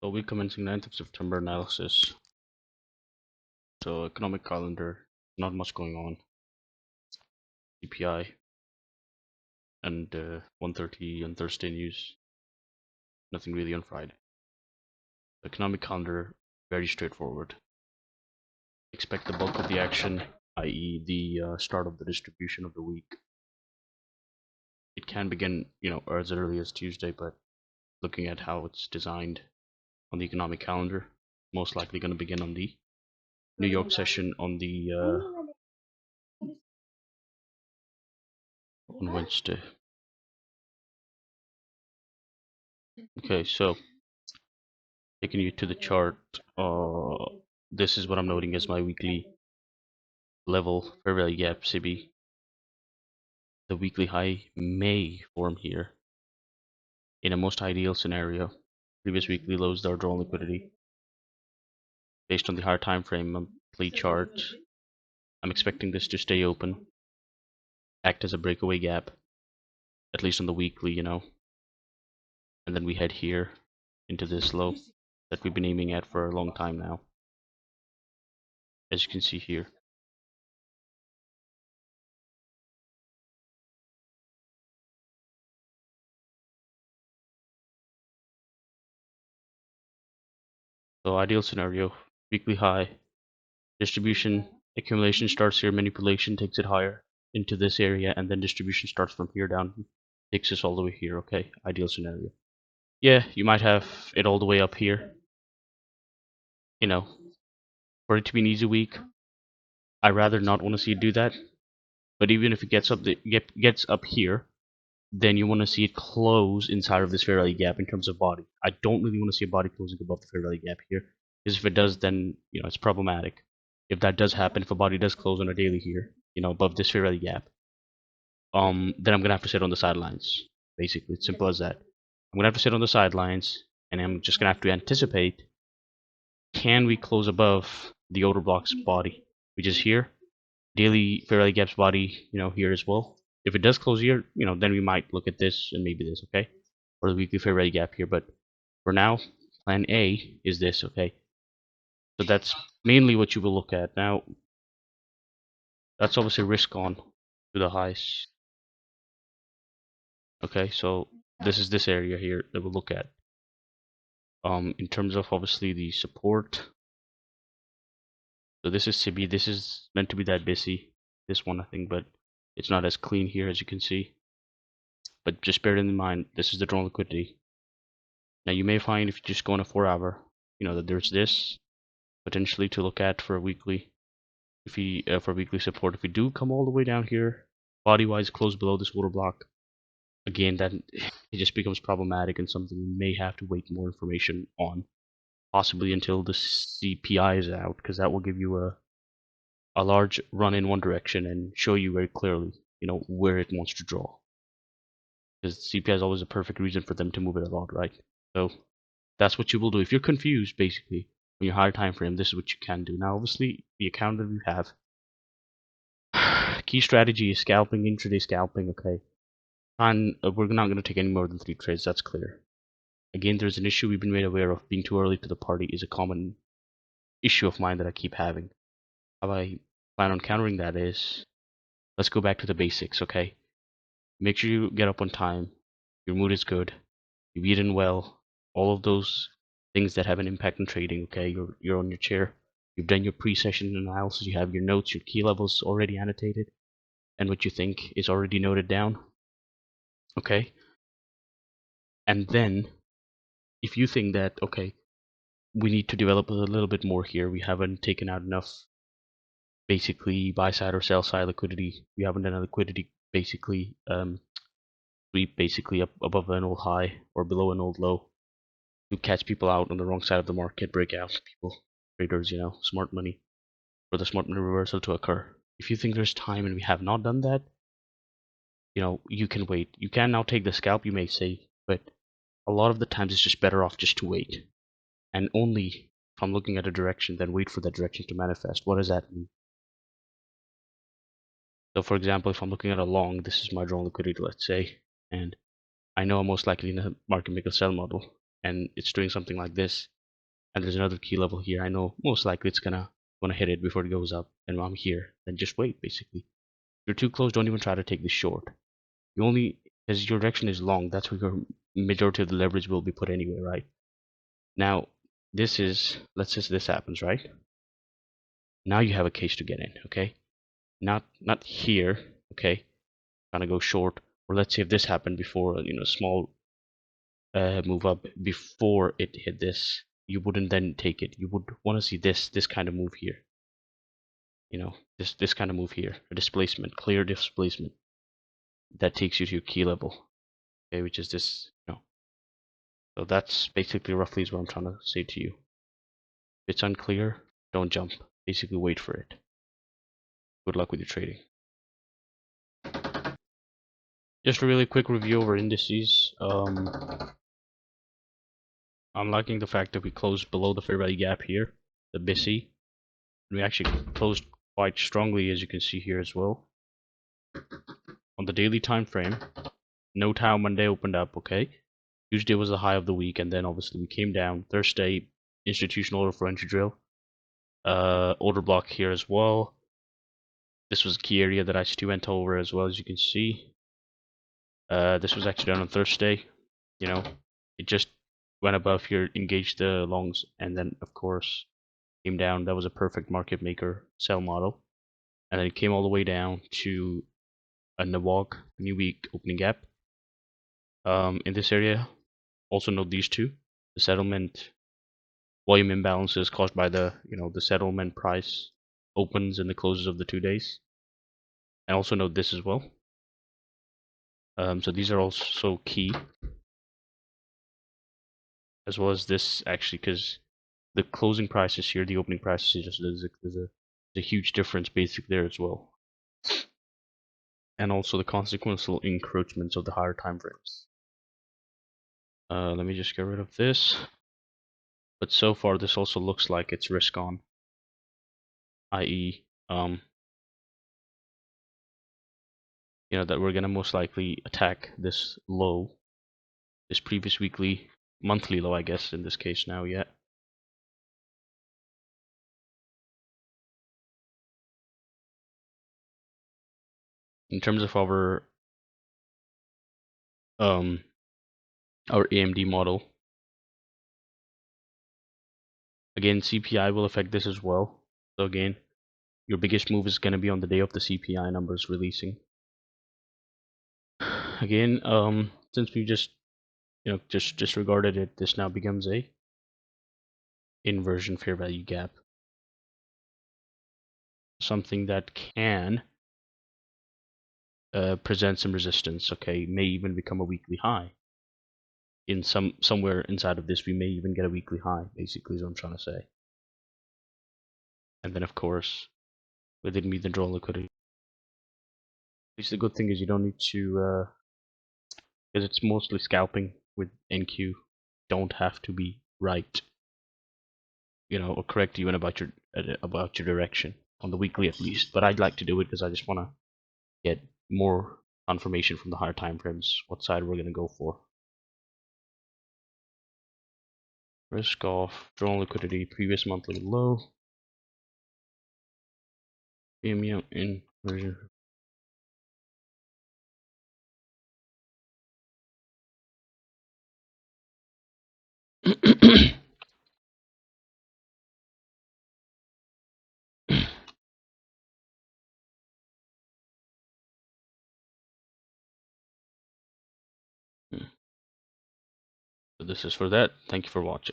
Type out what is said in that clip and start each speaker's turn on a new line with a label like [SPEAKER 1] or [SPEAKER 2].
[SPEAKER 1] So we're commencing 9th of September analysis. So economic calendar, not much going on. CPI and 1:30 on Thursday news. Nothing really on Friday. Economic calendar, very straightforward. Expect the bulk of the action, i.e. the start of the distribution of the week. It can begin, as early as Tuesday, but looking at how it's designed on the economic calendar, most likely going to begin on the New York session on the on Wednesday. Okay, so taking you to the chart, this is what I'm noting as my weekly level fair value gap CB. The weekly high may form here in a most ideal scenario. Previous weekly lows are drawn liquidity. Based on the higher time frame monthly chart, I'm expecting this to stay open, act as a breakaway gap, at least on the weekly, and then we head here into this low that we've been aiming at for a long time now, as you can see here. So ideal scenario, weekly high, distribution, accumulation starts here, manipulation takes it higher into this area, and then distribution starts from here down, takes us all the way here, okay? Ideal scenario. Yeah, you might have it all the way up here. For it to be an easy week, I rather not want to see it do that. But even if it gets up here, then you want to see it close inside of this fair value gap in terms of body. I don't really want to see a body closing above the fair value gap here, because if it does, then it's problematic. If that does happen, if a body does close on a daily here, above this fair value gap, then I'm gonna have to sit on the sidelines. Basically, it's simple as that. I'm gonna have to sit on the sidelines, and I'm just gonna have to anticipate: can we close above the order block's body, which is here? Daily fair value gap's body, here as well. If it does close here, then we might look at this and maybe this, okay? Or the weekly fair value gap here. But for now, plan A is this, okay? So that's mainly what you will look at. Now, that's obviously risk on to the highs. Okay, so this is this area here that we'll look at. In terms of obviously the support. So this is CB. This is meant to be that busy. This one, I think, but it's not as clean here as you can see. But just bear it in mind, this is the drawn liquidity. Now you may find if you just go on a 4-hour, that there's this potentially to look at for a weekly. If we for weekly support, if we do come all the way down here, body-wise close below this water block, again, then it just becomes problematic and something we may have to wait more information on, possibly until the CPI is out, because that will give you a large run in one direction and show you very clearly, where it wants to draw. Because CPI is always a perfect reason for them to move it a lot, right? So that's what you will do. If you're confused, basically, on your higher time frame, this is what you can do. Now, obviously, the account that we have, key strategy is scalping, intraday scalping, okay? And we're not going to take any more than 3 trades, that's clear. Again, there's an issue we've been made aware of. Being too early to the party is a common issue of mine that I keep having. How I plan on countering that is, let's go back to the basics, okay? Make sure you get up on time, your mood is good, you've eaten well, all of those things that have an impact on trading, okay? You're on your chair, you've done your pre-session analysis, you have your notes, your key levels already annotated, and what you think is already noted down, okay? And then, if you think that, okay, we need to develop a little bit more here, we haven't taken out enough basically buy side or sell side liquidity, we haven't done a liquidity basically sweep basically up above an old high or below an old low to catch people out on the wrong side of the market, break out people, traders, smart money, for the smart money reversal to occur. If you think there's time and we have not done that, you can wait. You can now take the scalp, you may say, but a lot of the times it's just better off just to wait. And only if I'm looking at a direction, then wait for that direction to manifest. What does that mean? So for example, if I'm looking at a long, this is my drawn liquidity, let's say, and I know I'm most likely in a market maker sell model. and it's doing something like this, and there's another key level here, I know most likely it's gonna hit it before it goes up, and I'm here, then just wait basically. If you're too close, don't even try to take the short. You only, because your direction is long, that's where your majority of the leverage will be put anyway, right? Now, this is, let's say this happens, right? Now you have a case to get in, okay? Not here, okay? Trying to go short, or let's say if this happened before, small move up before it hit this, you wouldn't then take it. You would want to see this kind of move here. This kind of move here, a displacement, clear displacement that takes you to your key level, okay, which is this. So that's basically roughly is what I'm trying to say to you. If it's unclear, don't jump. Basically, wait for it. Good luck with your trading. Just a really quick review over indices. I'm liking the fact that we closed below the fair value gap here, the BISI. We actually closed quite strongly, as you can see here as well. On the daily time frame, note how Monday opened up, okay? Tuesday was the high of the week, and then obviously we came down. Thursday, institutional order for entry drill. Order block here as well. This was a key area that I still went over as well, as you can see. This was actually done on Thursday. It just went above here, engaged the longs, and then of course came down. That was a perfect market maker sell model, and then it came all the way down to a Nawag new week opening gap. In this area, also note these two: the settlement volume imbalances caused by the settlement price opens and the closes of the 2 days, and also note this as well. So these are also key, as well as this actually, because the closing prices here, the opening prices, just there's a huge difference basic there as well, and also the consequential encroachments of the higher time frames. Let me just get rid of this. But so far, this also looks like it's risk on, i.e., that we're gonna most likely attack this low, this previous monthly low, I guess in this case now, yeah. In terms of our AMD model, again, CPI will affect this as well. So again, your biggest move is going to be on the day of the CPI numbers releasing. Again, since we just disregarded it, this now becomes a inversion fair value gap, something that can present some resistance. Okay, may even become a weekly high. In somewhere inside of this, we may even get a weekly high. Basically, is what I'm trying to say. And then, of course, within me, the draw liquidity. At least the good thing is you don't need to, because it's mostly scalping with NQ. Don't have to be right, or correct even about your direction on the weekly at least. But I'd like to do it because I just want to get more confirmation from the higher time frames what side we're going to go for. Risk off, drawn liquidity, previous monthly low, premium inversion. So this is for that. Thank you for watching.